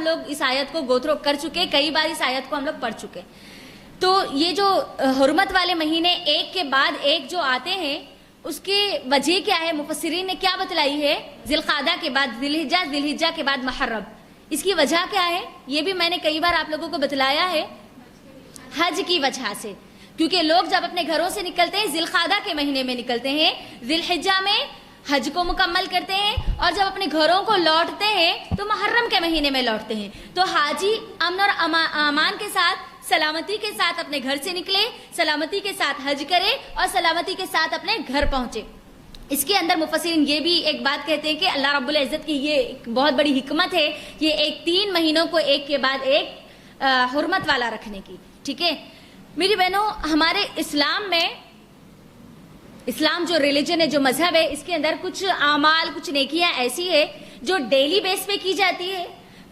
ہم لوگ اس آیت کو گو تھرو کر چکے, کئی بار اس آیت کو ہم لوگ پڑھ چکے. تو یہ جو حرمت والے مہینے ایک کے بعد ایک جو آتے ہیں اس کی وجہ کیا ہے؟ مفسرین نے کیا بتلائی ہے؟ ذی القعدہ کے بعد ذی الحجہ, ذی الحجہ کے بعد محرم. اس کی وجہ کیا ہے؟ یہ بھی میں نے کئی بار آپ لوگوں کو بتلایا ہے, حج کی وجہ سے. کیونکہ لوگ جب اپنے گھروں سے نکلتے ہیں ذی القعدہ کے مہینے میں نکلتے ہیں, ذی الحجہ میں حج کو مکمل کرتے ہیں, اور جب اپنے گھروں کو لوٹتے ہیں تو محرم کے مہینے میں لوٹتے ہیں. تو حاجی امن اور امان کے ساتھ, سلامتی کے ساتھ اپنے گھر سے نکلے, سلامتی کے ساتھ حج کرے اور سلامتی کے ساتھ اپنے گھر پہنچے. اس کے اندر مفسرین یہ بھی ایک بات کہتے ہیں کہ اللہ رب العزت کی یہ ایک بہت بڑی حکمت ہے, یہ ایک 3 مہینوں کو ایک کے بعد ایک حرمت والا رکھنے کی. ٹھیک ہے میری بہنوں, ہمارے اسلام میں, اسلام جو ریلیجن ہے, جو مذہب ہے, اس کے اندر کچھ اعمال, کچھ نیکیاں ایسی ہے جو ڈیلی بیس پہ کی جاتی ہے,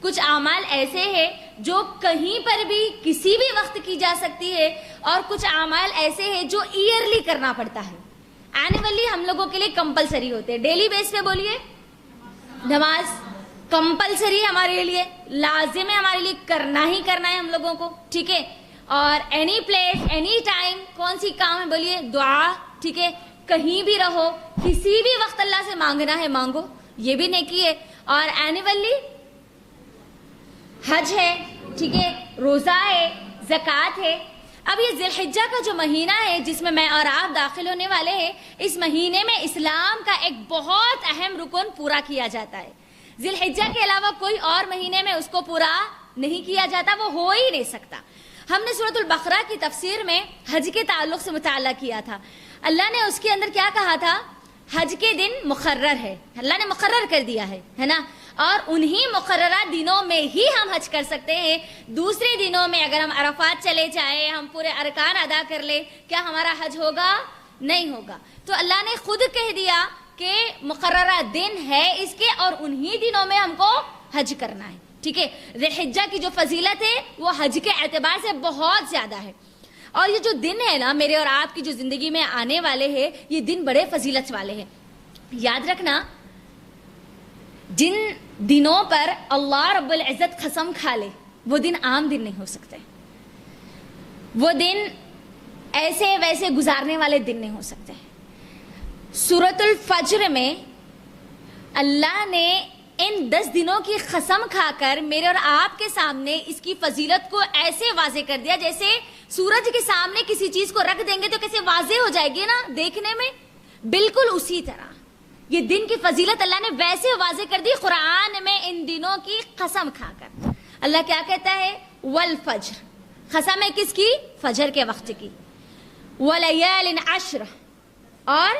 کچھ اعمال ایسے ہیں جو کہیں پر بھی کسی بھی وقت کی جا سکتی ہے, اور کچھ اعمال ایسے ہیں جو ایئرلی کرنا پڑتا ہے, اینیولی ہم لوگوں کے لیے کمپلسری ہوتے ہیں. ڈیلی بیس پہ بولیے نماز کمپلسری ہمارے لیے, لازم ہے ہمارے لیے, کرنا ہی کرنا ہے ہم لوگوں کو. ٹھیک ہے, اور اینی پلیس اینی ٹائم کون سی کام ہے؟ بولیے دعا. ٹھیک ہے, کہیں بھی رہو, کسی بھی وقت اللہ سے مانگنا ہے مانگو, یہ بھی نیکی ہے. اور اینیولی حج ہے, ٹھیک ہے, روزہ ہے, زکوٰۃ ہے. اب یہ ذی الحجہ کا جو مہینہ ہے جس میں اور آپ داخل ہونے والے ہیں, اس مہینے میں اسلام کا ایک بہت اہم رکن پورا کیا جاتا ہے. ذی الحجہ کے علاوہ کوئی اور مہینے میں اس کو پورا نہیں کیا جاتا, وہ ہو ہی نہیں سکتا. ہم نے سورۃ البقرہ کی تفسیر میں حج کے تعلق سے مطالعہ کیا تھا. اللہ نے اس کے اندر کیا کہا تھا؟ حج کے دن مقرر ہے, اللہ نے مقرر کر دیا ہے نا, اور انہی مقررہ دنوں میں ہی ہم حج کر سکتے ہیں. دوسرے دنوں میں اگر ہم عرفات چلے جائیں, ہم پورے ارکان ادا کر لیں, کیا ہمارا حج ہوگا؟ نہیں ہوگا. تو اللہ نے خود کہہ دیا کہ مقررہ دن ہے اس کے, اور انہی دنوں میں ہم کو حج کرنا ہے. ٹھیک ہے, ذی الحجہ کی جو فضیلت ہے وہ حج کے اعتبار سے بہت زیادہ ہے. اور یہ جو دن ہے نا میرے اور آپ کی جو زندگی میں آنے والے ہیں, یہ دن بڑے فضیلت والے ہیں. یاد رکھنا, جن دنوں پر اللہ رب العزت قسم کھا لے وہ دن عام دن نہیں ہو سکتے, وہ دن ایسے ویسے گزارنے والے دن نہیں ہو سکتے. سورۃ الفجر میں اللہ نے ان 10 دنوں کی قسم کھا کر میرے اور آپ کے سامنے اس کی فضیلت کو ایسے واضح کر دیا جیسے سورج کے سامنے کسی چیز کو رکھ دیں گے تو کیسے واضح ہو جائے گی نا دیکھنے میں, بالکل اسی طرح یہ دن کی فضیلت اللہ نے ویسے واضح کر دی قرآن میں ان دنوں کی قسم کھا کر. اللہ کیا کہتا ہے؟ والفجر, قسم ہے کس کی؟ فجر کے وقت کی. ولیال عشر, اور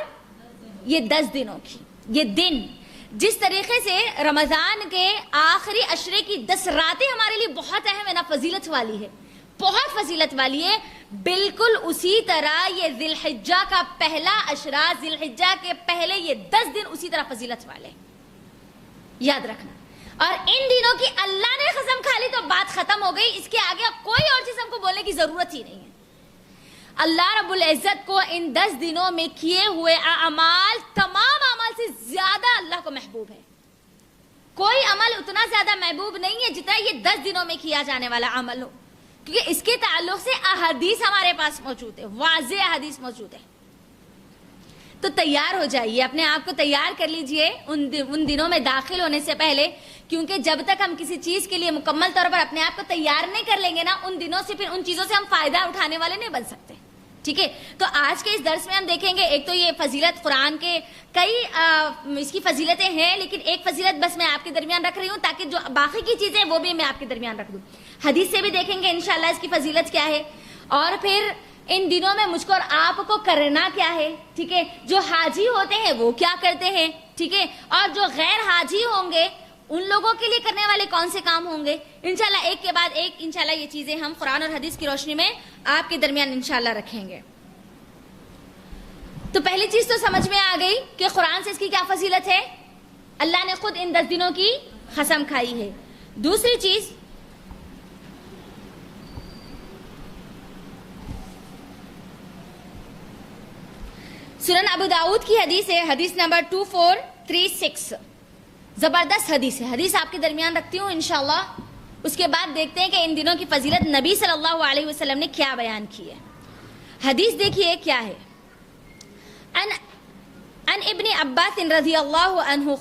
یہ 10 دنوں کی. یہ دن جس طریقے سے رمضان کے آخری عشرے کی 10 راتیں ہمارے لیے بہت اہم ہے نا, فضیلت والی ہے, بہت فضیلت والی ہے, بالکل اسی طرح یہ ذی الحجہ کا پہلا عشرہ, ذی الحجہ کے پہلے یہ 10 دن اسی طرح فضیلت والے, یاد رکھنا. اور ان دنوں کی اللہ نے قسم کھا لی تو بات ختم ہو گئی, اس کے آگے اب کوئی اور چیز ہم کو بولنے کی ضرورت ہی نہیں ہے. اللہ رب العزت کو ان 10 دنوں میں کیے ہوئے اعمال تمام اعمال سے زیادہ اللہ کو محبوب ہے. کوئی عمل اتنا زیادہ محبوب نہیں ہے جتنا یہ 10 دنوں میں کیا جانے والا عمل ہو, کیونکہ اس کے تعلق سے احادیث ہمارے پاس موجود ہے, واضح احادیث موجود ہے. تو تیار ہو جائیے, اپنے آپ کو تیار کر لیجئے ان دنوں میں داخل ہونے سے پہلے, کیونکہ جب تک ہم کسی چیز کے لیے مکمل طور پر اپنے آپ کو تیار نہیں کر لیں گے نا, ان دنوں سے پھر ان چیزوں سے ہم فائدہ اٹھانے والے نہیں بن سکتے. ٹھیک ہے, تو آج کے اس درس میں ہم دیکھیں گے, ایک تو یہ فضیلت قرآن کے کئی اس کی فضیلتیں ہیں, لیکن ایک فضیلت بس میں آپ کے درمیان رکھ رہی ہوں تاکہ جو باقی کی چیزیں وہ بھی میں آپ کے درمیان رکھ دوں. حدیث سے بھی دیکھیں گے انشاءاللہ اس کی فضیلت کیا ہے, اور پھر ان دنوں میں مجھ کو اور آپ کو کرنا کیا ہے. ٹھیک ہے, جو حاجی ہوتے ہیں وہ کیا کرتے ہیں, ٹھیک ہے, اور جو غیر حاجی ہوں گے ان لوگوں کے لیے کرنے والے کون سے کام ہوں گے. انشاءاللہ ایک کے بعد ایک انشاءاللہ یہ چیزیں ہم قرآن اور حدیث کی روشنی میں آپ کے درمیان انشاءاللہ رکھیں گے. تو پہلی چیز تو سمجھ میں آ گئی کہ قرآن سے اس کی کیا فضیلت ہے, اللہ نے خود ان 10 دنوں کی قسم کھائی ہے. دوسری چیز, سنن ابو داؤد کی حدیث ہے, حدیث نمبر 2436, زبردست حدیث ہے. حدیث آپ کے درمیان رکھتی ہوں انشاءاللہ, اس کے بعد دیکھتے ہیں کہ ان دنوں کی فضیلت نبی صلی اللہ علیہ وسلم نے کیا بیان کی ہے. حدیث دیکھیے کیا ہے. عن ابن عباس رضی اللہ عنہ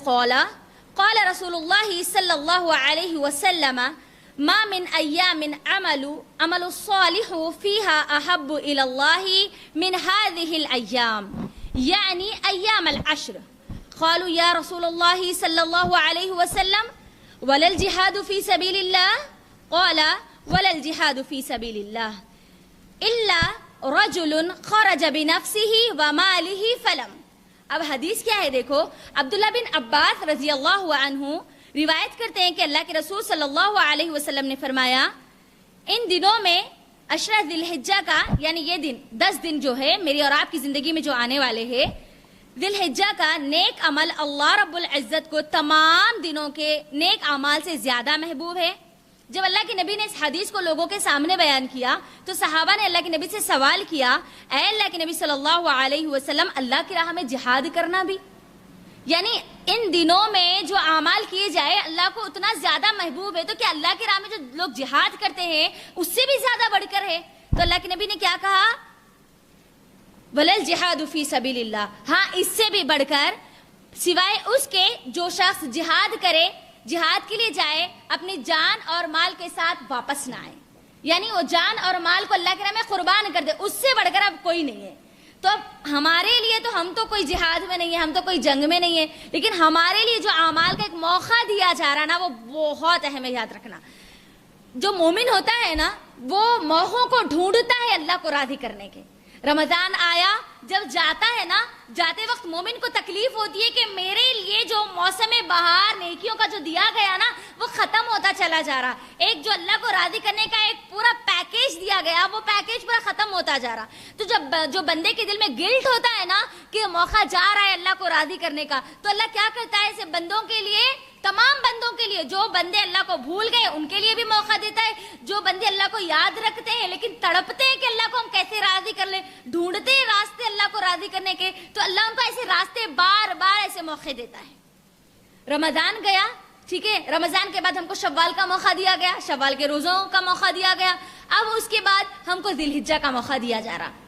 قال رسول اللہ صلی اللہ علیہ وسلم ما من ایام عمل الصالح فيها احب الى الله من هذه الايام يعني ايام العشر. قالوا يا رسول الله صلى الله عليه وسلم ولا الجهاد في سبيل الله؟ قال ولا الجهاد في سبيل الله الا رجل خرج بنفسه وماله فلم. اب حدیث کیا ہے دیکھو. عبداللہ بن عباس رضی اللہ عنہ روایت کرتے ہیں کہ اللہ کے رسول صلی اللہ علیہ وسلم نے فرمایا ان دنوں میں عشرہ ذی الحجہ کا یعنی یہ دن 10 دن جو ہے میری اور آپ کی زندگی میں جو آنے والے ہیں ذی الحجہ کا نیک عمل اللہ رب العزت کو تمام دنوں کے نیک اعمال سے زیادہ محبوب ہے. جب اللہ کے نبی نے اس حدیث کو لوگوں کے سامنے بیان کیا تو صحابہ نے اللہ کے نبی سے سوال کیا اے اللہ کے نبی صلی اللہ علیہ وسلم اللہ کی راہ میں جہاد کرنا بھی یعنی ان دنوں میں جو اعمال کیے جائے اللہ کو اتنا زیادہ محبوب ہے تو کیا اللہ کی راہ میں جو لوگ جہاد کرتے ہیں اس سے بھی زیادہ بڑھ کر ہے؟ تو اللہ کے نبی نے کیا کہا ولل جہاد فی سبیل اللہ. ہاں اس سے بھی بڑھ کر سوائے اس کے جو شخص جہاد کرے جہاد کے لیے جائے اپنی جان اور مال کے ساتھ واپس نہ آئے یعنی وہ جان اور مال کو اللہ کے راہ میں قربان کر دے اس سے بڑھ کر اب کوئی نہیں ہے. تو اب ہمارے لیے تو ہم تو کوئی جہاد میں نہیں ہے ہم تو کوئی جنگ میں نہیں ہے لیکن ہمارے لیے جو اعمال کا ایک موقع دیا جا رہا نا وہ بہت اہم ہے. یاد رکھنا جو مومن ہوتا ہے نا وہ موقعوں کو ڈھونڈتا ہے اللہ کو راضی کرنے کے. رمضان آیا جب جاتا ہے نا جاتے وقت مومن کو تکلیف ہوتی ہے کہ میرے لیے جو موسم بہار نیکیوں کا جو دیا گیا نا وہ ختم ہوتا چلا جا رہا. ایک جو اللہ کو راضی کرنے کا ایک پورا پیکیج دیا گیا وہ پیکیج پورا ختم ہوتا جا رہا. تو جب جو بندے کے دل میں گلٹ ہوتا ہے نا کہ موقع جا رہا ہے اللہ کو راضی کرنے کا تو اللہ کیا کرتا ہے ایسے بندوں کے لیے تمام بندوں کے لیے جو بندے اللہ کو بھول گئے ان کے لیے بھی موقع دیتا ہے. جو بندے اللہ کو یاد رکھتے ہیں لیکن تڑپتے ہیں کہ اللہ کو ہم کیسے راضی کر لیں ڈھونڈتے ہیں راستے اللہ کو راضی کرنے کے تو اللہ ان کو ایسے راستے بار بار ایسے موقع دیتا ہے. رمضان گیا ٹھیک ہے رمضان کے بعد ہم کو شوال کا موقع دیا گیا شوال کے روزوں کا موقع دیا گیا. اب اس کے بعد ہم کو ذی الحجہ کا موقع دیا جا رہا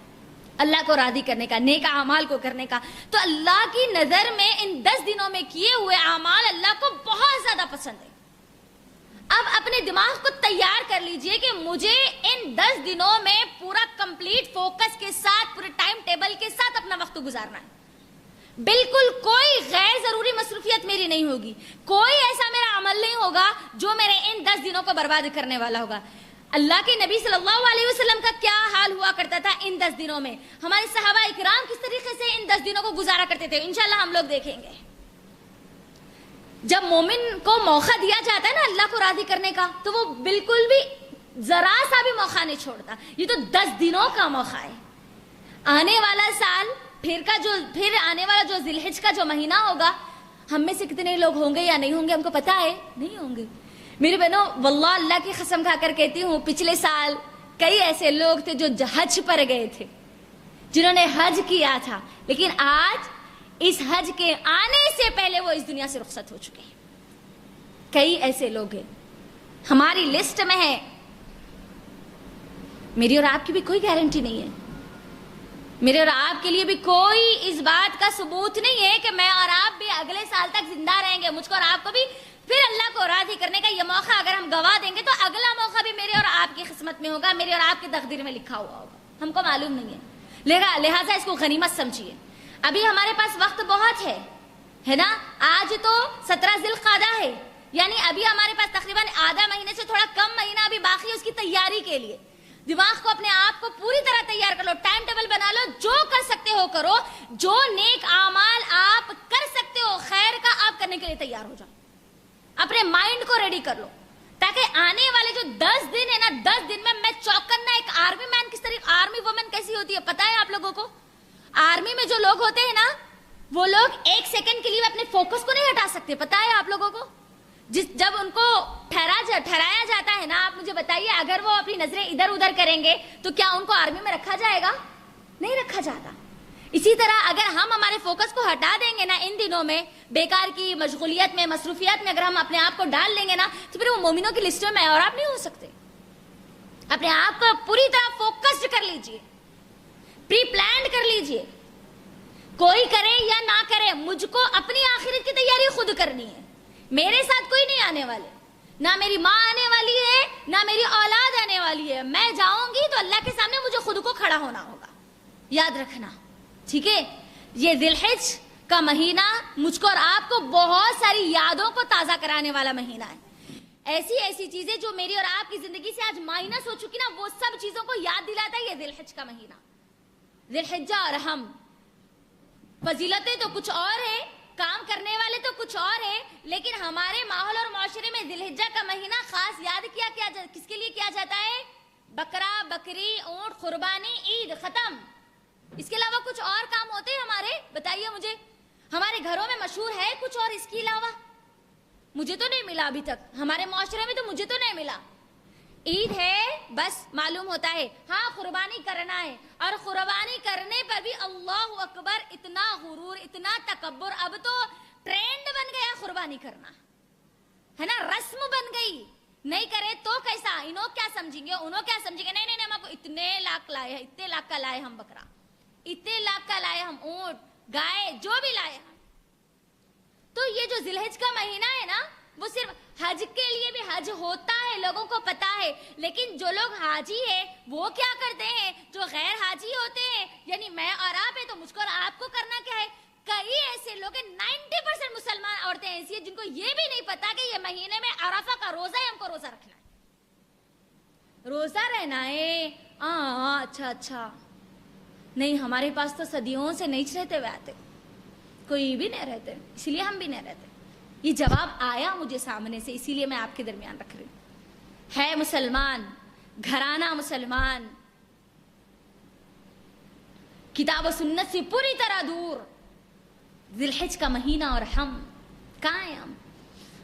اللہ کو راضی کرنے کا نیک اعمال کو کرنے کا. تو اللہ کی نظر میں ان 10 دنوں میں کیے ہوئے اعمال اللہ کو بہت زیادہ پسند ہے. اب اپنے دماغ کو تیار کر لیجئے کہ مجھے ان 10 دنوں میں پورا کمپلیٹ فوکس کے ساتھ پورے ٹائم ٹیبل کے ساتھ اپنا وقت گزارنا ہے. بالکل کوئی غیر ضروری مصروفیت میری نہیں ہوگی کوئی ایسا میرا عمل نہیں ہوگا جو میرے ان 10 دنوں کو برباد کرنے والا ہوگا. اللہ کے نبی صلی اللہ علیہ وسلم کا کیا حال ہوا کرتا تھا ان 10 دنوں میں ہمارے صحابہ اکرام کس طریقے سے ان 10 دنوں کو گزارا کرتے تھے انشاءاللہ ہم لوگ دیکھیں گے. جب مومن کو موقع دیا جاتا ہے نا اللہ کو راضی کرنے کا تو وہ بالکل بھی ذرا سا بھی موقع نہیں چھوڑتا. یہ تو 10 دنوں کا موقع ہے. آنے والا سال پھر آنے والا جو ذی الحجہ کا جو مہینہ ہوگا ہم میں سے کتنے لوگ ہوں گے یا نہیں ہوں گے ہم کو پتا ہے نہیں ہوں گے. میرے بہنوں واللہ اللہ کی قسم کھا کر کہتی ہوں پچھلے سال کئی ایسے لوگ تھے جو حج پر گئے تھے جنہوں نے حج کیا تھا لیکن آج اس حج کے آنے سے پہلے وہ اس دنیا سے رخصت ہو چکے ہیں. کئی ایسے لوگ ہیں ہماری لسٹ میں ہے. میری اور آپ کی بھی کوئی گارنٹی نہیں ہے میرے اور آپ کے لیے بھی کوئی اس بات کا ثبوت نہیں ہے کہ میں اور آپ بھی اگلے سال تک زندہ رہیں گے. مجھ کو اور آپ کو بھی پھر اللہ کو راضی کرنے کا یہ موقع اگر ہم گوا دیں گے تو اگلا موقع بھی میرے اور آپ کی قسمت میں ہوگا میرے اور آپ کی تقدیر میں لکھا ہوا ہوگا. ہم کو معلوم نہیں ہے لہٰذا اس کو غنیمت سمجھیے. ابھی ہمارے پاس وقت بہت ہے نا. آج تو 17 ذی القعدہ ہے یعنی ابھی ہمارے پاس تقریباً آدھا مہینے سے تھوڑا کم مہینہ ابھی باقی ہے اس کی تیاری کے لیے. دماغ کو اپنے آپ کو پوری طرح تیار کر لو ٹائم ٹیبل بنا لو جو کر سکتے ہو کرو جو نیک اعمال آپ کر سکتے ہو خیر کا آپ کرنے کے لیے تیار ہو جاؤ. اپنے مائنڈ کو ریڈی کر لو تاکہ آنے والے جو 10 دن ہے نا 10 دن میں چوکنا. ایک آرمی مین کس طریقے آرمی وومن کیسی ہوتی ہے پتا ہے آپ لوگوں کو. آرمی میں جو لوگ ہوتے ہیں نا وہ لوگ 1 سیکنڈ کے لیے اپنے فوکس کو نہیں ہٹا سکتے. پتا ہے آپ لوگوں کو جب ان کو ٹھہرایا جاتا ہے نا آپ مجھے بتائیے اگر وہ اپنی نظریں ادھر ادھر کریں گے تو کیا ان کو آرمی میں رکھا جائے گا؟ نہیں رکھا جاتا. اسی طرح اگر ہم ہمارے فوکس کو ہٹا دیں گے نا ان دنوں میں بیکار کی مشغولیت میں مصروفیات میں اگر ہم اپنے آپ کو ڈال لیں گے نا تو پھر وہ مومنوں کی لسٹ میں اور آپ نہیں ہو سکتے. اپنے آپ کو پوری طرح فوکسڈ کر لیجئے, پری پلانڈ کر لیجئے. کوئی کرے یا نہ کرے, مجھ کو اپنی آخرت کی تیاری خود کرنی ہے. میرے ساتھ کوئی نہیں آنے والے, نہ میری ماں آنے والی ہے نہ میری اولاد آنے والی ہے. میں جاؤں گی تو اللہ کے سامنے مجھے خود کو کھڑا ہونا ہوگا, یاد رکھنا, ٹھیک ہے. یہ ذی الحج کا مہینہ مجھ کو اور آپ کو بہت ساری یادوں کو تازہ کرانے والا مہینہ ہے. ایسی ایسی چیزیں جو میری اور آپ کی زندگی سے آج مائنس ہو چکی نا, وہ سب چیزوں کو یاد دلاتا ہے یہ ذی الحج کا مہینہ. ذی الحجہ اور ہم, فضیلتیں تو کچھ اور ہیں, کام کرنے والے تو کچھ اور ہیں, لیکن ہمارے ماحول اور معاشرے میں ذی الحجہ کا مہینہ خاص یاد کس کے لیے کیا جاتا ہے؟ بکرا, بکری, اونٹ, قربانی, عید, ختم. اس کے علاوہ کچھ اور کام ہوتے ہیں ہمارے؟ بتائیے مجھے. ہمارے گھروں میں مشہور ہے کچھ اور اس کے علاوہ؟ مجھے تو نہیں ملا ابھی تک, ہمارے معاشرے میں تو مجھے تو نہیں ملا. عید ہے بس معلوم ہوتا ہے, ہاں قربانی کرنا ہے, اور قربانی کرنے پر بھی اللہ اکبر, اتنا غرور, اتنا تکبر. اب تو ٹرینڈ بن گیا قربانی کرنا, ہے نا, رسم بن گئی. نہیں کرے تو کیسا, انہوں کیا سمجھیں گے, انہوں کیا سمجھیں گے. نہیں, ہم کو اتنے لاکھ لائے ہیں, اتنے لاکھ کا لائے ہم بکرا, اتنے لاکھ کا لائے ہم اونٹ, گائے, جو بھی لائے ہم. تو یہ جو ذی الحج کا مہینہ ہے نا, وہ صرف حج کے لیے بھی حج ہوتا ہے, لوگوں کو پتا ہے. لیکن جو لوگ حاجی ہیں وہ کیا کرتے ہیں, جو غیر حاجی ہوتے ہیں, یعنی میں اور آپ ہیں, تو مجھ کو اور آپ کو کرنا کیا ہے. کئی ایسے لوگ ہیں, 90% مسلمان عورتیں ایسی ہیں جن کو یہ بھی نہیں پتا کہ یہ مہینے میں عرفہ کا روزہ ہے, ہم کو روزہ رکھنا ہے, روزہ رہنا ہے. اچھا, نہیں, ہمارے پاس تو صدیوں سے نہیں رہتے ہوئے آتے, کوئی بھی نہیں رہتے, اس لیے ہم بھی نہیں رہتے. یہ جواب آیا مجھے سامنے سے, اسی لیے میں آپ کے درمیان رکھ رہی ہوں. ہے مسلمان, گھرانہ مسلمان, کتاب و سنت سے پوری طرح دور. ذی الحج کا مہینہ اور ہم کہاں ہیں؟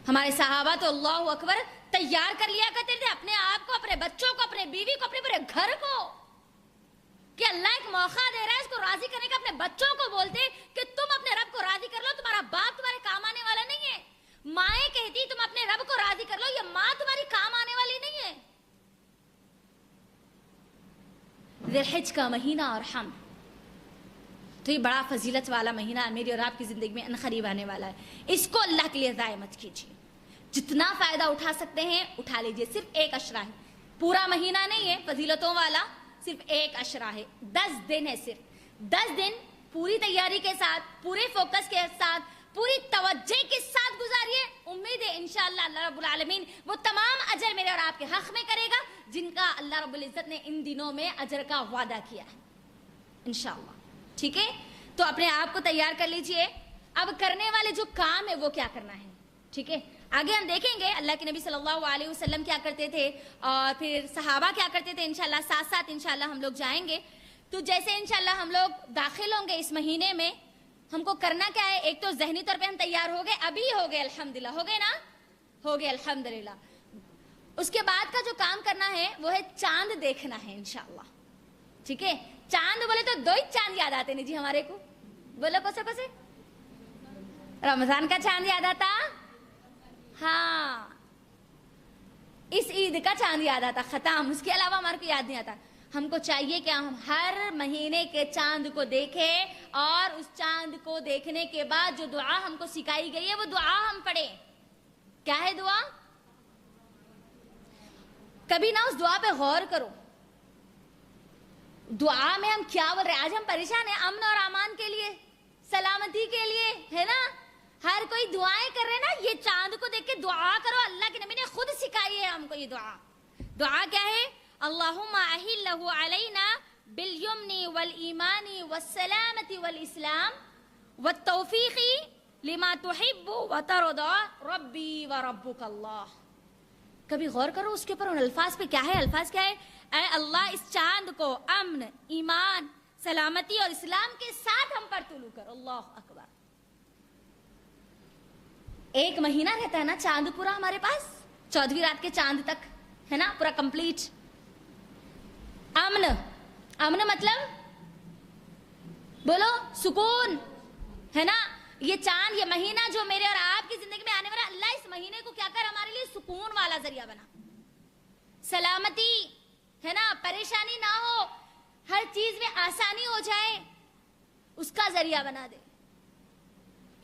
ہمارے صحابہ تو اللہ اکبر تیار کر لیا کرتے تھے اپنے آپ کو, اپنے بچوں کو, اپنے بیوی کو, اپنے پورے گھر کو, کہ اللہ ایک موقع دے رہا ہے اس کو راضی کرنے کا. اپنے بچوں کو بولتے کہ تم اپنے رب کو راضی کر لو, تمہارا باپ تمہارے کام آنے والا نہیں ہے. مائیں کہتی تم اپنے رب کو راضی کر لو, یہ ماں تمہاری کام آنے والی نہیں ہے. ذی الحج کا مہینہ اور ہم, تو یہ بڑا فضیلت والا مہینہ میری اور آپ کی زندگی میں انقریب آنے والا ہے. اس کو اللہ کے لیے ضائع مت کیجیے, جتنا فائدہ اٹھا سکتے ہیں اٹھا لیجیے. صرف ایک عشرہ ہے, پورا مہینہ نہیں ہے فضیلتوں والا, صرف ایک عشرہ ہے, 10 دن ہے. صرف 10 دن پوری تیاری کے ساتھ, پورے فوکس کے ساتھ, پوری توجہ کے ساتھ گزاریے. امید ہے انشاءاللہ اللہ رب العالمین وہ تمام اجر میرے اور آپ کے حق میں کرے گا جن کا اللہ رب العزت نے ان دنوں میں اجر کا وعدہ کیا ہے انشاءاللہ. ٹھیک ہے, تو اپنے آپ کو تیار کر لیجئے. اب کرنے والے جو کام ہے وہ کیا کرنا ہے, ٹھیک ہے. آگے ہم دیکھیں گے اللہ کے نبی صلی اللہ علیہ وسلم کیا کرتے تھے اور پھر صحابہ کیا کرتے تھے, انشاءاللہ ساتھ ساتھ انشاءاللہ ہم لوگ جائیں گے. تو جیسے انشاءاللہ ہم لوگ داخل ہوں گے اس مہینے میں, ہم کو کرنا کیا ہے, ایک تو ذہنی طور پہ ہم تیار ہو گئے, ابھی ہو گئے الحمدللہ, ہو گئے نا, ہو گئے الحمدللہ. اس کے بعد کا جو کام کرنا ہے وہ ہے چاند دیکھنا ہے انشاءاللہ. ٹھیک ہے, چاند بولے تو 2 ہی چاند یاد آتے ہیں جی ہمارے کو, بولو کسے رمضان کا چاند یاد آتا, ہاں اس عید کا چاند یاد آتا, ختم. اس کے علاوہ ہمارے کو یاد نہیں آتا. ہم کو چاہیے کہ ہم ہر مہینے کے چاند کو دیکھیں, اور اس چاند کو دیکھنے کے بعد جو دعا ہم کو سکھائی گئی ہے وہ دعا ہم پڑھیں. کیا ہے دعا؟ کبھی نہ اس دعا پہ غور کرو. دعا میں ہم کیا بول رہے ہیں؟ آج ہم پریشان ہیں امن اور امان کے لیے, سلامتی کے لیے, ہے نا. ہر کوئی دعائیں کر رہے نا, یہ چاند کو دیکھ کے دعا کرو. اللہ کے نبی نے خود سکھائی ہے ہم کو یہ دعا. دعا کیا ہے؟ اللہم احلہ علینا بالیمن والایمان والسلامت والاسلام والتوفیق لما تحب وترضى ربی وربک اللہ. کبھی غور کرو اس کے اوپر, ان الفاظ پہ کیا ہے. الفاظ کیا ہے؟ اے اللہ اس چاند کو امن, ایمان, سلامتی اور اسلام کے ساتھ ہم پر طلوع کر. اللہ اکبر. ایک مہینہ رہتا ہے نا چاند پورا ہمارے پاس, 14ویں رات کے چاند تک, ہے نا, پورا کمپلیٹ. امن, امن مطلب بولو سکون, ہے نا. یہ چاند، یہ مہینہ جو میرے اور آپ کی زندگی میں آنے والا، اللہ اس مہینے کو کیا کر ہمارے لیے سکون والا ذریعہ بنا، سلامتی ہے نا، پریشانی نہ ہو، ہر چیز میں آسانی ہو جائے، اس کا ذریعہ بنا دے۔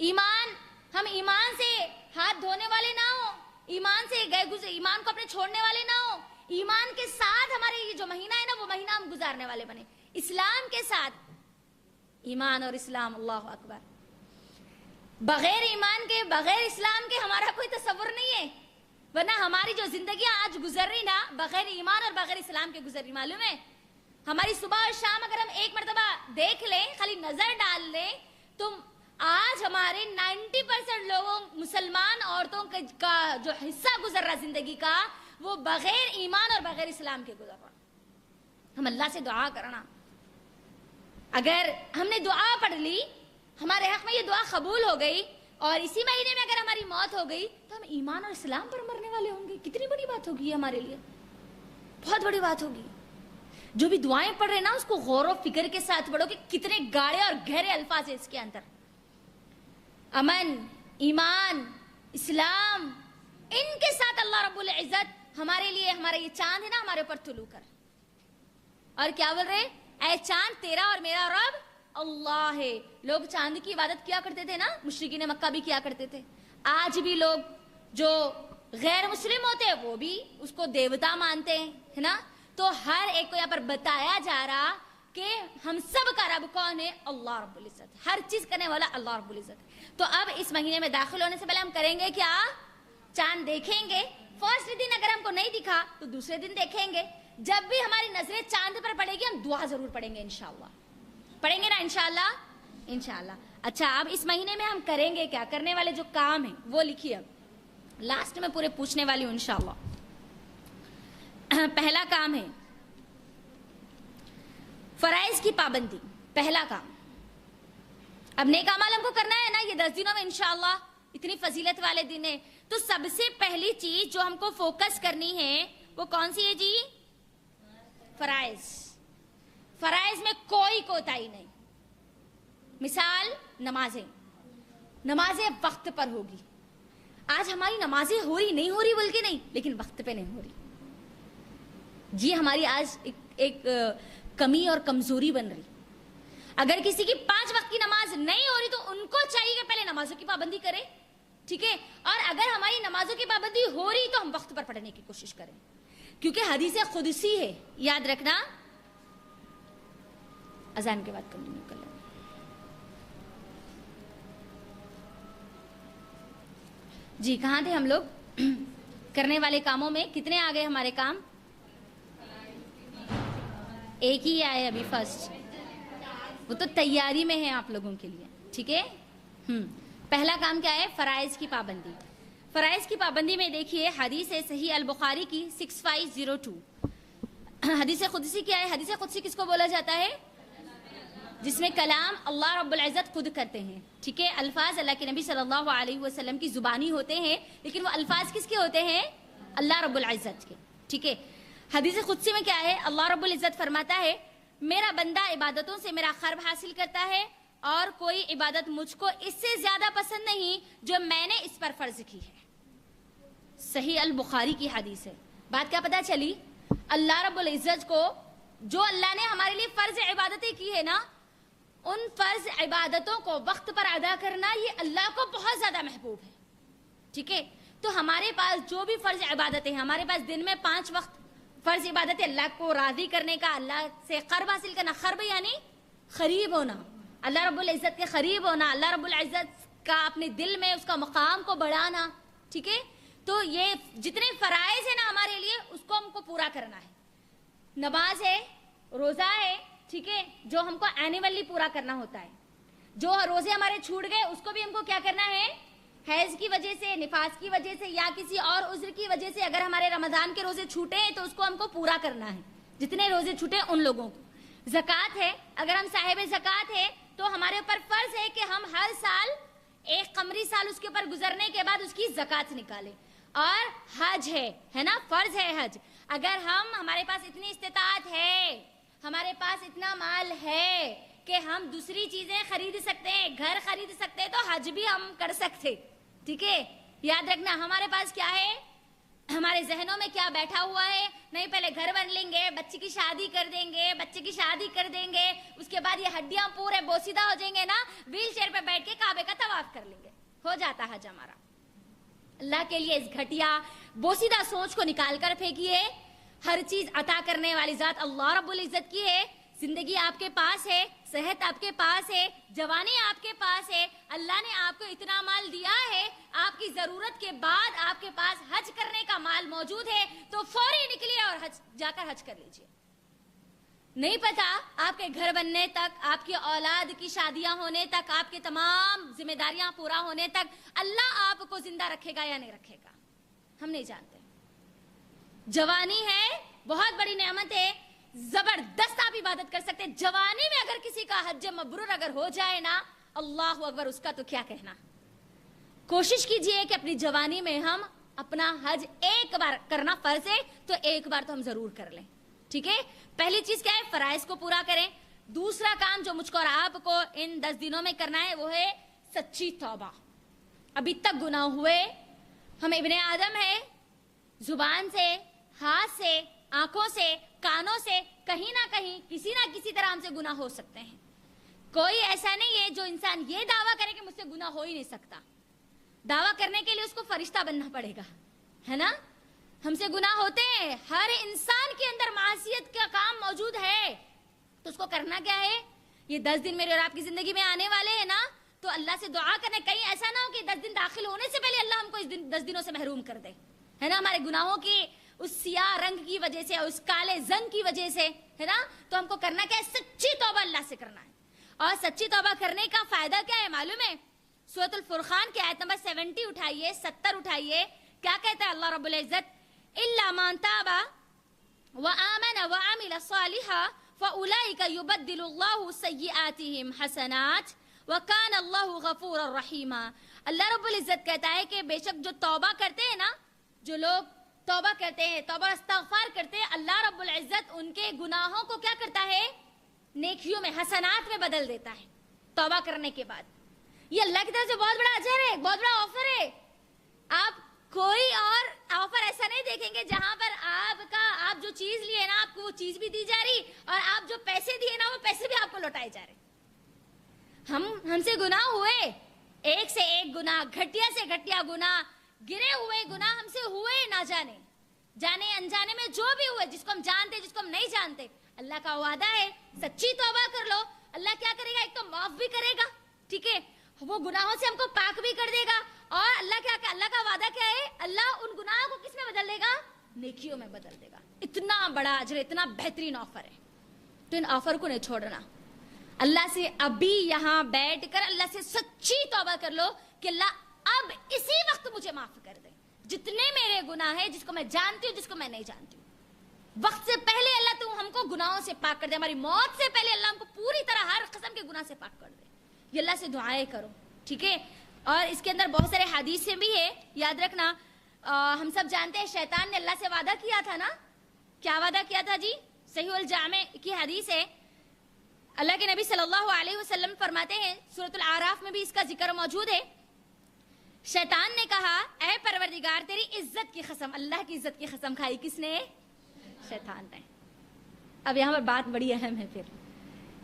ایمان، ہم ایمان سے ہاتھ دھونے والے نہ ہو، ایمان سے گئے گزرے، ایمان کو اپنے چھوڑنے والے نہ ہو، ایمان کے ساتھ ہمارے یہ جو مہینہ ہے نا وہ مہینہ ہم گزارنے والے بنے، اسلام کے ساتھ، ایمان اور اسلام، اللہ اکبر۔ بغیر ایمان کے، بغیر اسلام کے ہمارا کوئی تصور نہیں ہے، ورنہ ہماری جو زندگیاں آج گزر رہی نا بغیر ایمان اور بغیر اسلام کے گزر رہی، معلوم ہے؟ ہماری صبح اور شام اگر ہم ایک مرتبہ دیکھ لیں، خالی نظر ڈال لیں، تو آج ہمارے 90% لوگوں، مسلمان عورتوں کا جو حصہ گزر رہا زندگی کا، وہ بغیر ایمان اور بغیر اسلام کے گزر رہا۔ ہم اللہ سے دعا کرنا، اگر ہم نے دعا پڑھ لی، ہمارے حق میں یہ دعا قبول ہو گئی، اور اسی مہینے میں اگر ہماری موت ہو گئی تو ہم ایمان اور اسلام پر مرنے والے ہوں گے۔ کتنی بڑی بات ہوگی یہ ہمارے لیے، بہت بڑی بات ہوگی۔ جو بھی دعائیں پڑھ رہے ہیں نا اس کو غور و فکر کے ساتھ پڑھو کہ کتنے گاڑے اور گہرے الفاظ ہیں اس کے اندر۔ امن، ایمان، اسلام، ان کے ساتھ اللہ رب العزت ہمارے لیے، ہمارا یہ چاند ہے نا ہمارے اوپر طلوع کر، اور کیا بول رہے؟ اے چاند تیرا اور میرا رب اللہ ہے۔ لوگ چاند کی عبادت کیا کرتے تھے نا، مشرکین مکہ بھی کیا کرتے تھے، آج بھی لوگ جو غیر مسلم ہوتے ہیں وہ بھی اس کو دیوتا مانتے ہیں، ہے نا۔ تو ہر ایک کو یہاں پر بتایا جا رہا کہ ہم سب کا رب کون ہے؟ اللہ رب العزت، ہر چیز کرنے والا اللہ رب العزت۔ تو اب اس مہینے میں داخل ہونے سے پہلے ہم کریں گے کیا؟ چاند دیکھیں گے۔ فرسٹ دن اگر ہم کو نہیں دکھا تو دوسرے دن دیکھیں گے۔ جب بھی ہماری نظریں چاند پر پڑے گی ہم دعا ضرور پڑھیں گے، انشاءاللہ پڑھیں گے نا، انشاءاللہ انشاءاللہ۔ اچھا، اب اس مہینے میں ہم کریں گے کیا؟ کرنے والے جو کام ہیں وہ لکھیے، اب لاسٹ میں پورے پوچھنے والی ہوں انشاءاللہ۔ پہلا کام ہے فرائض کی پابندی، پہلا کام۔ اب نیک اعمال ہم کو کرنا ہے نا یہ 10 دنوں میں انشاءاللہ، اتنی فضیلت والے دن ہے، تو سب سے پہلی چیز جو ہم کو فوکس کرنی ہے وہ کون سی ہے جی؟ فرائض۔ فرائض میں کوئی کوتاہی نہیں۔ مثال، نمازیں، نمازیں وقت پر ہوگی۔ آج ہماری نمازیں ہو رہی نہیں ہو رہی بول کے نہیں، لیکن وقت پہ نہیں ہو رہی جی، ہماری آج ایک کمی اور کمزوری بن رہی۔ اگر کسی کی 5 وقت کی نماز نہیں ہو رہی تو ان کو چاہیے کہ پہلے نمازوں کی پابندی کرے، ٹھیک ہے؟ اور اگر ہماری نمازوں کی پابندی ہو رہی تو ہم وقت پر پڑھنے کی کوشش کریں، کیونکہ حدیث قدسی ہے، یاد رکھنا۔ اذان کے بعد کنٹینیو کر لیں۔ جی کہاں تھے ہم لوگ؟ کرنے والے کاموں میں کتنے آ گئے ہمارے کام؟ ایک ہی آئے ابھی، فرسٹ، وہ تو تیاری میں ہے آپ لوگوں کے لیے، ٹھیک ہے؟ پہلا کام کیا ہے؟ فرائض کی پابندی۔ فرائض کی پابندی میں دیکھیے حدیث صحیح البخاری کی 6502، حدیث قدسی کیا ہے؟ حدیث قدسی کس کو بولا جاتا ہے؟ جس میں کلام اللہ رب العزت خود کرتے ہیں، ٹھیک ہے؟ الفاظ اللہ کے نبی صلی اللہ علیہ وسلم کی زبانی ہوتے ہیں، لیکن وہ الفاظ کس کے ہوتے ہیں؟ اللہ رب العزت کے، ٹھیک ہے؟ حدیث قدسی میں کیا ہے؟ اللہ رب العزت فرماتا ہے میرا بندہ عبادتوں سے میرا قرب حاصل کرتا ہے، اور کوئی عبادت مجھ کو اس سے زیادہ پسند نہیں جو میں نے اس پر فرض کی ہے۔ صحیح البخاری کی حدیث ہے۔ بات کیا پتہ چلی؟ اللہ رب العزت کو جو اللہ نے ہمارے لیے فرض عبادتیں کی ہے نا، ان فرض عبادتوں کو وقت پر ادا کرنا یہ اللہ کو بہت زیادہ محبوب ہے، ٹھیک ہے؟ تو ہمارے پاس جو بھی فرض عبادتیں ہیں، ہمارے پاس دن میں 5 وقت فرض عبادتیں، اللہ کو راضی کرنے کا، اللہ سے قرب حاصل کرنا، قرب یعنی قریب ہونا، اللہ رب العزت کے قریب ہونا، اللہ رب العزت کا اپنے دل میں اس کا مقام کو بڑھانا، ٹھیک ہے؟ تو یہ جتنے فرائض ہیں نا ہمارے لیے اس کو ہم کو پورا کرنا ہے۔ نماز ہے، روزہ ہے، ٹھیک ہے، جو ہم کو اینیولی پورا کرنا ہوتا ہے۔ جو روزے ہمارے چھوٹ گئے اس کو بھی ہم کو کیا کرنا ہے؟ حیض کی وجہ سے، نفاس کی وجہ سے، یا کسی اور عذر کی وجہ سے اگر ہمارے رمضان کے روزے چھوٹے ہیں تو اس کو ہم کو پورا کرنا ہے، جتنے روزے چھوٹے ان لوگوں کو۔ زکوٰۃ ہے، اگر ہم صاحب زکوٰۃ ہے تو ہمارے اوپر فرض ہے کہ ہم ہر سال ایک قمری سال اس کے اوپر گزرنے کے بعد اس کی زکوٰۃ نکالیں۔ اور حج ہے نا، فرض ہے حج۔ اگر ہمارے پاس اتنی استطاعت ہے، ہمارے پاس اتنا مال ہے کہ ہم دوسری چیزیں خرید سکتے ہیں, گھر خرید سکتے ہیں, تو حج بھی ہم کر سکتے. ٹھیک ہے, یاد رکھنا ہمارے پاس کیا ہے, ہمارے ذہنوں میں کیا بیٹھا ہوا ہے, نہیں پہلے گھر بن لیں گے, بچے کی شادی کر دیں گے, بچے کی شادی کر دیں گے, اس کے بعد یہ ہڈیاں پورے بوسیدہ ہو جائیں گے نا, ویل چیئر پہ بیٹھ کے کعبے کا طواف کر لیں گے, ہو جاتا حج ہمارا. اللہ کے لیے اس گھٹیا بوسیدہ سوچ کو نکال کر پھینکیے. ہر چیز عطا کرنے والی ذات اللہ رب العزت کی ہے. زندگی آپ کے پاس ہے, صحت آپ کے پاس ہے, جوانی آپ کے پاس ہے, اللہ نے آپ کو اتنا مال دیا ہے, آپ کی ضرورت کے بعد آپ کے پاس حج کرنے کا مال موجود ہے, تو فوری نکلیے اور حج جا کر حج کر لیجیے. نہیں پتا آپ کے گھر بننے تک, آپ کی اولاد کی شادیاں ہونے تک, آپ کے تمام ذمہ داریاں پورا ہونے تک اللہ آپ کو زندہ رکھے گا یا نہیں رکھے گا, ہم نہیں جانتے. جوانی ہے بہت بڑی نعمت ہے, زبردست آپ عبادت کر سکتے. جوانی میں اگر کسی کا حج مبرور اگر ہو جائے نا, اللہ اکبر, اس کا تو کیا کہنا. کوشش کیجئے کہ اپنی جوانی میں ہم اپنا حج ایک بار کرنا فرض ہے, تو ایک بار تو ہم ضرور کر لیں. ٹھیک ہے, پہلی چیز کیا ہے, فرائض کو پورا کریں. دوسرا کام جو مجھ کو اور آپ کو ان 10 دنوں میں کرنا ہے وہ ہے سچی توبہ. ابھی تک گناہ ہوئے, ہم ابن آدم ہے, زبان سے, ہاتھ سے, آنکھوں سے, کانوں سے کہیں نہ کہیں کسی نہ کسی طرح ہم سے گناہ ہو سکتے ہیں. کوئی ایسا نہیں ہے جو انسان یہ دعویٰ کرے کہ مجھ سے گناہ ہو ہی نہیں سکتا. دعویٰ کرنے کے لیے اس کو فرشتہ بننا پڑے گا, ہے نا. ہم سے گناہ ہوتے ہیں, ہر انسان کے اندر معصیت کا کام موجود ہے, تو اس کو کرنا کیا ہے. یہ 10 دن میرے اور آپ کی زندگی میں آنے والے ہیں نا, تو اللہ سے دعا کرنے, کہیں ایسا نہ ہو کہ 10 دن داخل ہونے سے پہلے اللہ ہم کو اس 10 دنوں سے محروم کر دے, ہے نا. ہمارے گناہوں کی اس سیاہ رنگ کی وجہ سے, اس کالے زنگ کی وجہ سے, ہے نا. تو ہم کو کرنا کیا ہے, سچی توبہ اللہ سے کرنا ہے. اور سچی توبہ کرنے کا فائدہ کیا ہے معلوم ہے. سورۃ الفرقان کی آیت نمبر 70 اٹھائیے, 70 اٹھائیے. کیا کہتا ہے اللہ رب العزت, الا من تاب وآمن وعمل صالحا فاولئک یبدل اللہ سیئاتہم حسنات وکان اللہ غفورا رحیما. اللہ رب العزت کہتا ہے کہ بے شک جو توبہ کرتے ہیں نا, جو لوگ توبہ کرتے ہیں, توبہ استغفار کرتے ہیں, اللہ رب العزت ان کے گناہوں کو کیا کرتا ہے, نیکیوں میں, حسنات میں بدل دیتا ہے توبہ کرنے کے بعد. یہ اللہ کی طرف سے بہت بڑا اجر ہے, بہت بڑا آفر ہے. آپ کوئی اور آفر ایسا نہیں دیکھیں گے جہاں پر آپ جو چیز لیے نا, آپ کو وہ چیز بھی دی جا رہی, اور آپ جو پیسے دیے نا, وہ پیسے بھی آپ کو لوٹائے جا رہے. ہم سے گناہ ہوئے, ایک سے ایک گناہ, گھٹیا سے گھٹیا گناہ, گرے ہوئے گناہ ہم سے ہوئے, نہ جانے انجانے میں جو بھی ہوئے, جس کو ہم جانتے جس کو ہم نہیں جانتے. اللہ کا وعدہ ہے سچی توبہ کر لو, اللہ کیا کرے گا, ایک تو معاف بھی کرے گا, ٹھیک ہے, وہ گناہوں سے ہم کو پاک بھی کر دے گا. اور اللہ کا وعدہ کیا ہے, اللہ ان گناہوں کو کس میں بدل دے گا, نیکیوں میں بدل دے گا. اتنا بڑا اجر, اتنا بہترین آفر ہے, تو ان آفر کو نہیں چھوڑنا. اللہ سے ابھی یہاں بیٹھ کر اللہ سے سچی توبہ کر لو کہ اللہ اب اسی وقت مجھے معاف کر دے, جتنے میرے گناہ ہیں, جس کو میں جانتی ہوں, جس کو میں نہیں جانتی ہوں. وقت سے پہلے اللہ تو ہم کو گناہوں سے پاک کر دے, ہماری موت سے پہلے اللہ ہم کو پوری طرح ہر قسم کے گناہ سے پاک کر دے. یہ اللہ سے دعائیں کرو, ٹھیک ہے. اور اس کے اندر بہت سارے حدیثیں بھی ہے, یاد رکھنا. ہم سب جانتے ہیں شیطان نے اللہ سے وعدہ کیا تھا نا, کیا وعدہ کیا تھا جی. صحیح الجامع کی حدیث ہے, اللہ کے نبی صلی اللہ علیہ وسلم فرماتے ہیں, سورۃ الاعراف میں بھی اس کا ذکر موجود ہے. شیطان نے کہا, اے پروردگار تیری عزت کی قسم, اللہ کی عزت کی قسم کھائی کس نے, شیطان نے. اب یہاں پر بات بڑی اہم ہے. پھر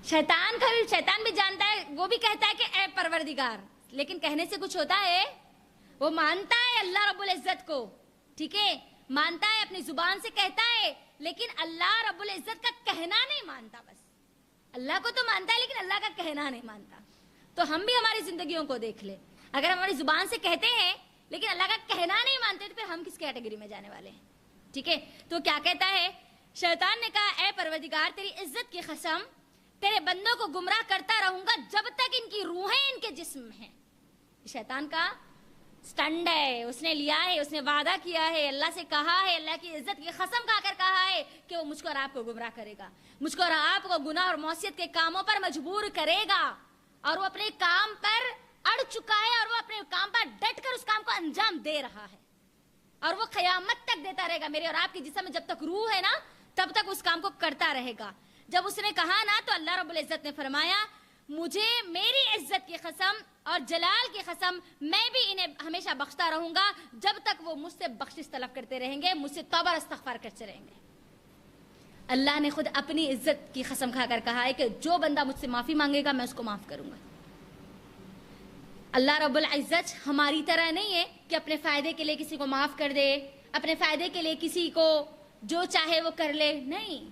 شیطان بھی جانتا ہے, وہ بھی کہتا ہے کہ اے پروردگار, لیکن کہنے سے کچھ ہوتا ہے, وہ مانتا ہے اللہ رب العزت کو, ٹھیک ہے, مانتا ہے, اپنی زبان سے کہتا ہے, لیکن اللہ رب العزت کا کہنا نہیں مانتا. بس اللہ کو تو مانتا ہے لیکن اللہ کا کہنا نہیں مانتا. تو ہم بھی ہماری زندگیوں کو دیکھ لیں, اگر ہماری زبان سے کہتے ہیں لیکن اللہ کا کہنا نہیں مانتے, تو پھر ہم کس کیٹیگری میں جانے والے ہیں, ٹھیک ہے. تو کیا کہتا ہے شیطان نے کہا, اے پروردگار تیری عزت کی قسم, تیرے بندوں کو گمراہ کرتا رہوں گا جب تک ان کی روحیں ان کے جسم میں ہیں. شیطان کا سٹنڈ ہے, اس نے لیا ہے, اس نے وعدہ کیا ہے, اللہ سے کہا ہے, اللہ کی عزت کی قسم کھا کر کہا ہے کہ وہ مجھ کو اور آپ کو گمراہ کرے گا, مجھ کو اور آپ کو گناہ اور معصیت کے کاموں پر مجبور کرے گا. اور وہ اپنے کام پر اڑ چکا ہے, اور وہ اپنے کام پر ڈٹ کر اس کام کو انجام دے رہا ہے, اور وہ قیامت تک دیتا رہے گا. میرے اور آپ کے جسم میں جب تک روح ہے نا, تب تک اس کام کو کرتا رہے گا. جب اس نے کہا نا تو اللہ رب العزت نے فرمایا مجھے میری عزت کی قسم اور جلال کی قسم میں بھی انہیں ہمیشہ بخشتا رہوں گا جب تک وہ مجھ سے بخشش طلب کرتے رہیں گے, مجھ سے توبہ اور استغفار کرتے رہیں گے. اللہ نے خود اپنی عزت کی قسم کھا کر کہا ہے کہ جو بندہ مجھ سے معافی مانگے گا میں اس کو معاف کروں گا. اللہ رب العزت ہماری طرح نہیں ہے کہ اپنے فائدے کے لیے کسی کو معاف کر دے, اپنے فائدے کے لیے کسی کو جو چاہے وہ کر لے. نہیں,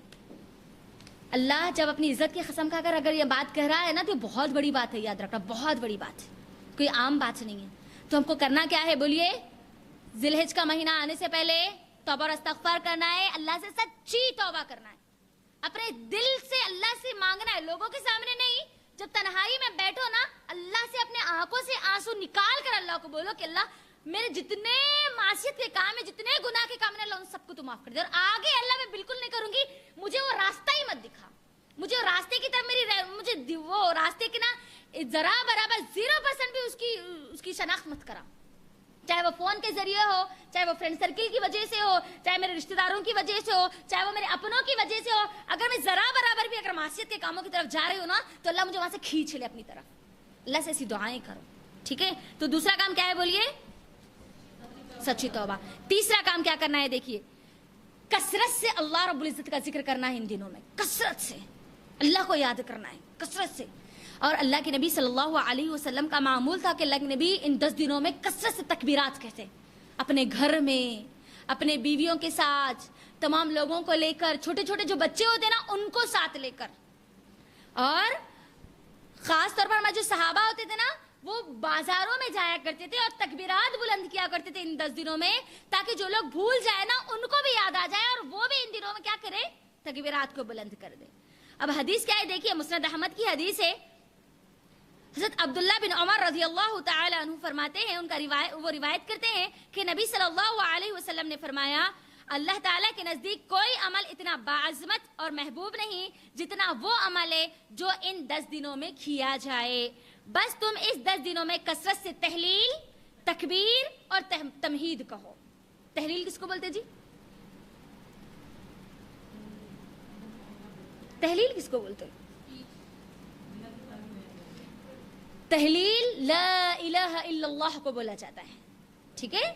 اللہ جب اپنی عزت کی قسم کھا کر اگر یہ بات کہہ رہا ہے نا تو بہت بڑی بات ہے, یاد رکھنا بہت بڑی بات ہے, کوئی عام بات نہیں ہے. تو ہم کو کرنا کیا ہے بولیے؟ ذی الحج کا مہینہ آنے سے پہلے توبہ اور استغفار کرنا ہے, اللہ سے سچی توبہ کرنا ہے, اپنے دل سے اللہ سے مانگنا ہے, لوگوں کے سامنے نہیں. جب تنہائی میں بیٹھو نا اللہ سے اپنے آنکھوں سے آنسو نکال کر اللہ کو بولو کہ اللہ میرے جتنے معصیت کے کام ہیں, جتنے گناہ کے کام ہیں, اللہ ان سب کو تو معاف کر دے, اور آگے اللہ میں بالکل نہیں کروں گی, مجھے وہ راستہ ہی مت دکھا, مجھے وہ راستے کی طرف مجھے وہ راستے کی نا ذرا برابر 0% بھی اس کی شناخت مت کرا, چاہے وہ فون کے ذریعے ہو, چاہے وہ فرینڈ سرکل کی وجہ سے ہو, چاہے میرے رشتہ داروں کی وجہ سے ہو, چاہے وہ میرے اپنوں کی وجہ سے ہو. اگر میں ذرا برابر بھی اگر معصیت کے کاموں کی طرف جا رہی ہوں نا تو اللہ مجھے وہاں سے کھینچ لے اپنی طرف. اللہ سے ایسی دعائیں کرو, ٹھیک ہے؟ تو دوسرا کام کیا ہے بولیے؟ سچی توبہ. تیسرا کام کیا کرنا ہے دیکھیے, کثرت سے اللہ رب العزت کا ذکر کرنا ہے. ان دنوں میں کثرت سے اللہ کو یاد کرنا ہے, کثرت سے. اور اللہ کے نبی صلی اللہ علیہ وسلم کا معمول تھا کہ اللہ کے نبی ان 10 دنوں میں کثرت سے تکبیرات کہتے, اپنے گھر میں, اپنے بیویوں کے ساتھ, تمام لوگوں کو لے کر, چھوٹے چھوٹے جو بچے ہوتے نا ان کو ساتھ لے کر. اور خاص طور پر ہمارے جو صحابہ ہوتے تھے نا وہ بازاروں میں جایا کرتے تھے اور تکبیرات بلند کیا کرتے تھے ان 10 دنوں میں, تاکہ جو لوگ بھول جائے نا ان کو بھی یاد آ جائے اور وہ بھی ان دنوں میں کیا کرے, تکبیرات کو بلند کر دے. اب حدیث کیا ہے دیکھیے, مسند احمد کی حدیث ہے. حضرت عبداللہ بن عمر رضی اللہ تعالی عنہ فرماتے ہیں, ان کا وہ روایت کرتے ہیں کہ نبی صلی اللہ علیہ وسلم نے فرمایا اللہ تعالیٰ کے نزدیک کوئی عمل اتنا باعظمت اور محبوب نہیں جتنا وہ عمل ہے جو ان 10 دنوں میں کیا جائے. بس تم اس 10 دنوں میں کثرت سے تحلیل, تکبیر اور تمہید کہو. تحلیل کس کو بولتے جی؟ تحلیل کس کو بولتے؟ تحلیل لا الہ الا اللہ کو بولا جاتا ہے, ٹھیک ہے؟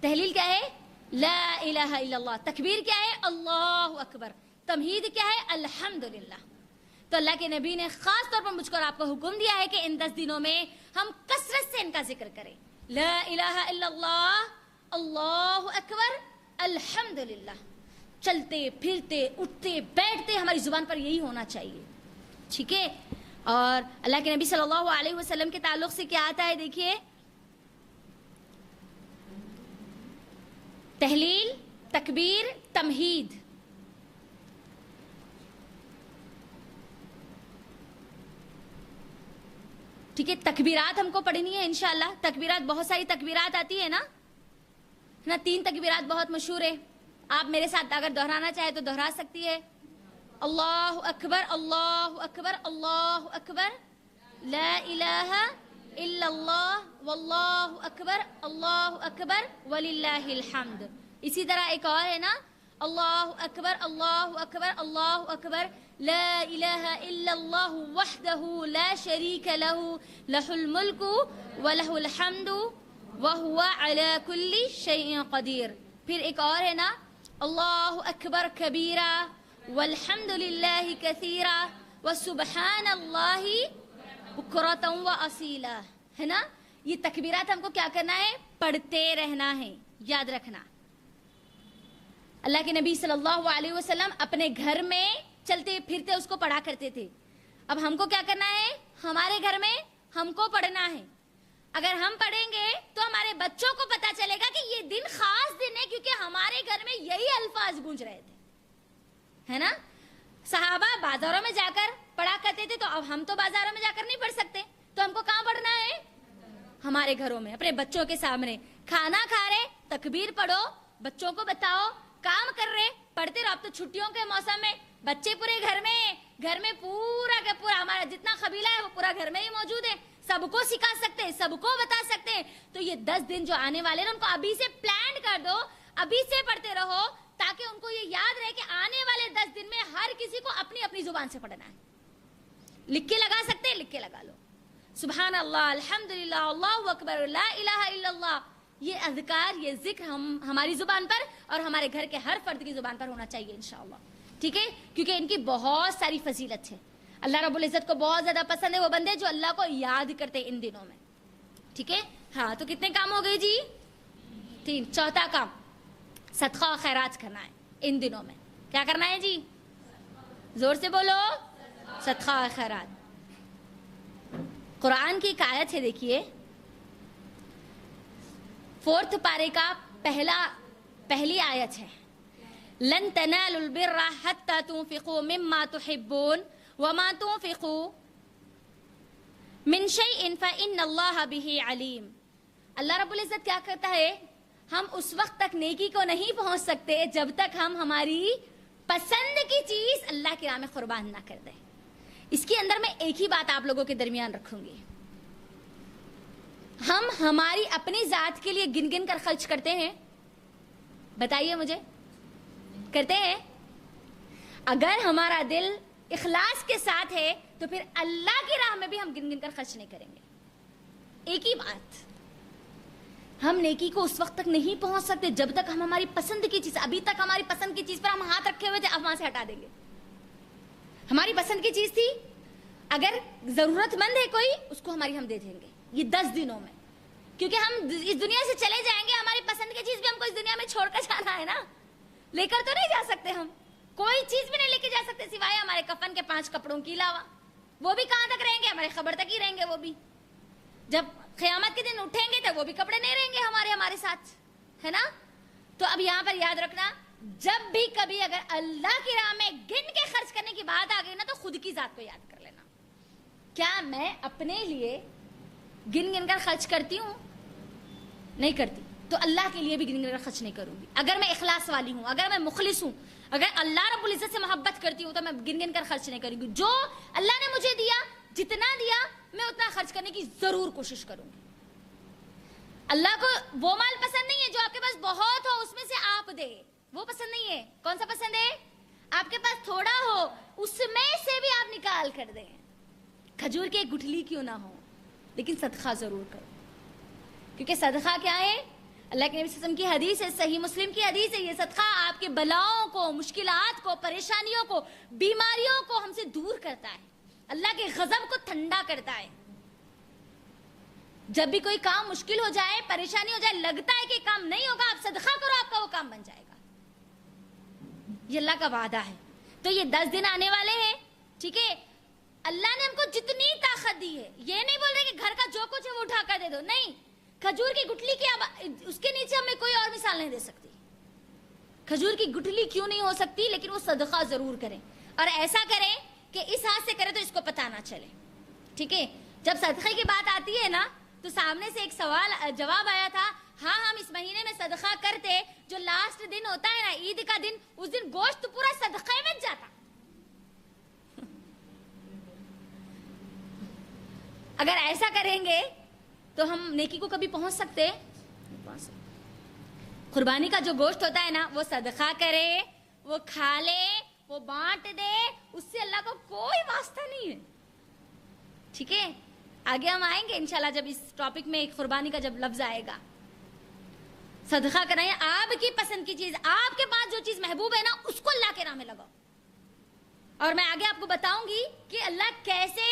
تحلیل کیا ہے؟ لا الہ الا اللہ. تکبیر کیا ہے؟ اللہ اکبر. تمہید کیا ہے؟ الحمدللہ. تو اللہ کے نبی نے خاص طور پر مجھ کو اور آپ کو حکم دیا ہے کہ ان 10 دنوں میں ہم کثرت سے ان کا ذکر کریں. لا الہ الا اللہ, اللہ اکبر, الحمدللہ. چلتے پھرتے اٹھتے بیٹھتے ہماری زبان پر یہی ہونا چاہیے, ٹھیک ہے؟ اور اللہ کے نبی صلی اللہ علیہ وسلم کے تعلق سے کیا آتا ہے دیکھیے, تحلیل, تکبیر, تمہید. ٹھیک ہے, تکبیرات ہم کو پڑھنی ہے انشاءاللہ. تکبیرات بہت ساری تکبیرات آتی ہے نا 3 تکبیرات بہت مشہور ہے. آپ میرے ساتھ اگر دہرانا چاہے تو دہرا سکتی ہے. اللہ اکبر, اللہ اکبر, اللہ اکبر, لا الہ الا اللہ, واللہ اکبر, اللہ اکبر, وللہ الحمد. اسی طرح ایک اور ہے نا, اللہ اکبر, اللہ اکبر, اللہ اکبر, لا الہ الا اللہ وحدہ لا شریک لہ, لہ الملک ولہ الحمد وہو علی کل شیء قدیر. پھر ایک اور ہے نا, اللہ اکبر کبیرہ والحمد للہ کثیرہ وسبحان اللہ بکرۃ واصیلا. ہے نا, یہ تکبیرات ہم کو کیا کرنا ہے؟ پڑھتے رہنا ہے, یاد رکھنا. اللہ کے نبی صلی اللہ علیہ وسلم اپنے گھر میں چلتے پھرتے اس کو پڑھا کرتے تھے. اب ہم کو کیا کرنا ہے؟ ہمارے گھر میں ہم کو پڑھنا ہے. اگر ہم پڑھیں گے تو ہمارے بچوں کو پتا چلے گا کہ یہ دن خاص دن ہے, کیونکہ ہمارے گھر میں یہی الفاظ گونج رہے تھے, ہے نا. صحابہ بازاروں میں جا کر پڑھا کرتے تھے, تو اب ہم تو بازاروں میں جا کر نہیں پڑھ سکتے, تو ہم کو کہاں پڑھنا ہے؟ ہمارے گھروں میں, اپنے بچوں کے سامنے. کھانا کھا رہے تکبیر پڑھو, بچوں کو بتاؤ, کام کر رہے پڑھتے رہو. اب تو چھٹیوں کے موسم میں بچے پورے گھر میں پورا کا پورا ہمارا جتنا قبیلہ ہے وہ پورا گھر میں ہی موجود ہے, سب کو سکھا سکتے ہیں, سب کو بتا سکتے ہیں. تو یہ 10 دن جو آنے والے ہیں ان کو ابھی سے پلان کر دو, ابھی سے پڑھتے رہو, تاکہ تاکہ ان کو یہ یاد رہے کہ آنے والے 10 دن میں ہر کسی کو اپنی اپنی زبان سے پڑھنا ہے. لکھ کے لگا سکتے ہیں, لکھ کے لگا لو. سبحان اللہ, الحمدللہ, اللہ اکبر, لا الہ الا اللہ. یہ اذکار, یہ ذکر ہماری زبان پر اور ہمارے گھر کے ہر فرد کی زبان پر ہونا چاہیے انشاءاللہ. ٹھیک ہے, کیونکہ ان کی بہت ساری فضیلت ہے. اللہ رب العزت کو بہت زیادہ پسند ہے وہ بندے جو اللہ کو یاد کرتے ان دنوں میں. ٹھیک ہے, ہاں. تو کتنے کام ہو گئے جی؟ 3. چوتھا کام صدقہ و خیرات کرنا ہے ان دنوں میں. کیا کرنا ہے جی؟ زور سے بولو. صدقہ و خیرات. قرآن کی ایک آیت ہے, دیکھیے 4 پارے کا پہلی آیت ہے. لن تنالوا البر حتى تنفقوا مما تحبون وما تنفقوا من شيء فإن الله به عليم. اللہ رب العزت کیا کرتا ہے, ہم اس وقت تک نیکی کو نہیں پہنچ سکتے جب تک ہم ہماری پسند کی چیز اللہ کی راہ میں قربان نہ کر دیں. اس کے اندر میں ایک ہی بات آپ لوگوں کے درمیان رکھوں گی. ہم ہماری اپنی ذات کے لیے گن گن کر خرچ کرتے ہیں؟ بتائیے مجھے, کرتے ہیں؟ اگر ہمارا دل اخلاص کے ساتھ ہے تو پھر اللہ کی راہ میں بھی ہم گن گن کر خرچ نہیں کریں گے. ایک ہی بات, ہم نیکی کو اس وقت تک نہیں پہنچ سکتے جب تک ہم ہماری پسند کی چیز, ابھی تک ہماری پسند کی چیز پر ہم ہاتھ رکھے ہوئے تھے, اب وہاں سے ہٹا دیں گے. ہماری پسند کی چیز تھی, اگر ضرورت مند ہے کوئی, اس کو ہم دے دیں گے یہ 10 دنوں میں, کیونکہ ہم اس دنیا سے چلے جائیں گے. ہماری پسند کی چیز بھی ہم کو اس دنیا میں چھوڑ کر جانا ہے نا, لے کر تو نہیں جا سکتے. ہم کوئی چیز بھی نہیں لے کے جا سکتے سوائے ہمارے کفن کے 5 کپڑوں کے علاوہ. وہ بھی کہاں تک رہیں گے؟ ہمارے قبر تک ہی رہیں گے. وہ بھی جب قیامت کے دن اٹھیں گے تو وہ بھی کپڑے نہیں رہیں گے ہمارے ساتھ, ہے نا. تو اب یہاں پر یاد رکھنا, جب بھی کبھی اگر اللہ کی راہ میں گن کے خرچ کرنے کی بات آ گئی نا, تو خود کی ذات کو یاد کر لینا. کیا میں اپنے لیے گن گن کر خرچ کرتی ہوں؟ نہیں کرتی. تو اللہ کے لیے بھی گن گن کر خرچ نہیں کروں گی. اگر میں اخلاص والی ہوں, اگر میں مخلص ہوں, اگر اللہ رب العزت سے محبت کرتی ہوں, تو میں گن گن کر خرچ نہیں کروں گی. جو اللہ نے مجھے دیا, جتنا دیا, میں اتنا خرچ کرنے کی ضرور کوشش کروں گی. اللہ کو وہ مال پسند نہیں ہے جو آپ کے پاس بہت ہو, اس میں سے آپ دے, وہ پسند نہیں ہے. کون سا پسند ہے؟ آپ کے پاس تھوڑا ہو, اس میں سے بھی آپ نکال کر دیں. کھجور کی ایک گٹھلی کیوں نہ ہو, لیکن صدقہ ضرور کرو. کیونکہ صدقہ کیا ہے؟ اللہ کے نبی صلی اللہ علیہ وسلم کی حدیث ہے, صحیح مسلم کی حدیث ہے. یہ صدقہ آپ کے بلاؤں کو, مشکلات کو, پریشانیوں کو, بیماریوں کو ہم سے دور کرتا ہے. اللہ کے غضب کو ٹھنڈا کرتا ہے. جب بھی کوئی کام مشکل ہو جائے, پریشانی ہو جائے, لگتا ہے کہ کام نہیں ہوگا, آپ صدقہ کرو, آپ کا وہ کام بن جائے گا. یہ اللہ کا وعدہ ہے. تو یہ 10 دن آنے والے ہیں. ٹھیک ہے, اللہ نے ہم کو جتنی طاقت دی ہے, یہ نہیں بول رہے کہ گھر کا جو کچھ ہے وہ اٹھا کر دے دو. نہیں, کھجور کی گٹھلی کی اس کے نیچے ہمیں کوئی اور مثال نہیں دے سکتی. کھجور کی گٹھلی کیوں نہیں ہو سکتی, لیکن وہ صدقہ ضرور کریں. اور ایسا کریں کہ اس ہاتھ سے کرے تو اس کو پتہ نہ چلے. ٹھیک ہے, جب صدقے کی بات آتی ہے نا, تو سامنے سے ایک جواب آیا تھا, ہاں ہم اس مہینے میں صدقہ کرتے, جو لاسٹ دن ہوتا ہے نا, عید کا دن, اس دن گوشت پورا صدقے میں جاتا. اگر ایسا کریں گے تو ہم نیکی کو کبھی پہنچ سکتے؟ قربانی کا جو گوشت ہوتا ہے نا, وہ صدقہ کرے, وہ کھا لے, وہ بانٹ دے, اس سے اللہ کو کوئی واسطہ نہیں ہے. ٹھیک ہے, آگے ہم آئیں گے انشاءاللہ جب اس ٹاپک میں قربانی کا جب لفظ آئے گا. صدقہ کرائیں, آپ کی پسند کی چیز, آپ کے پاس جو چیز محبوب ہے نا, اس کو اللہ کے راہ میں لگاؤ. اور میں آگے آپ کو بتاؤں گی کہ اللہ کیسے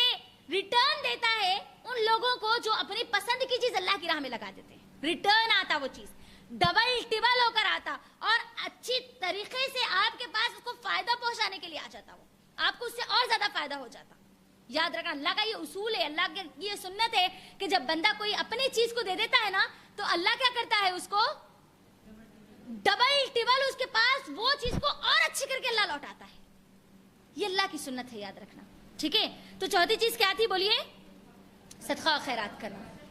ریٹرن دیتا ہے ان لوگوں کو جو اپنی پسند کی چیز اللہ کی راہ میں لگا دیتے ہیں. ریٹرن آتا, وہ چیز ڈبل ٹبل ہو کر آتا, اور اچھی طریقے سے آپ کے پاس اس کو فائدہ پہنچانے کے لیے آ جاتا. وہ آپ کو اس سے اور زیادہ فائدہ ہو جاتا. یاد رکھنا, اللہ کا یہ اصول ہے, اللہ کی یہ سنت ہے کہ جب بندہ کوئی اپنی چیز کو دے دیتا ہے نا, تو اللہ کیا کرتا ہے, اس کو ڈبل ٹبل اس کے پاس وہ چیز کو اور اچھی کر کے اللہ لوٹاتا ہے. یہ اللہ کی سنت ہے, یاد رکھنا. ٹھیک ہے, تو چوتھی چیز کیا تھی, بولیے؟ صدقہ و خیرات کرنا.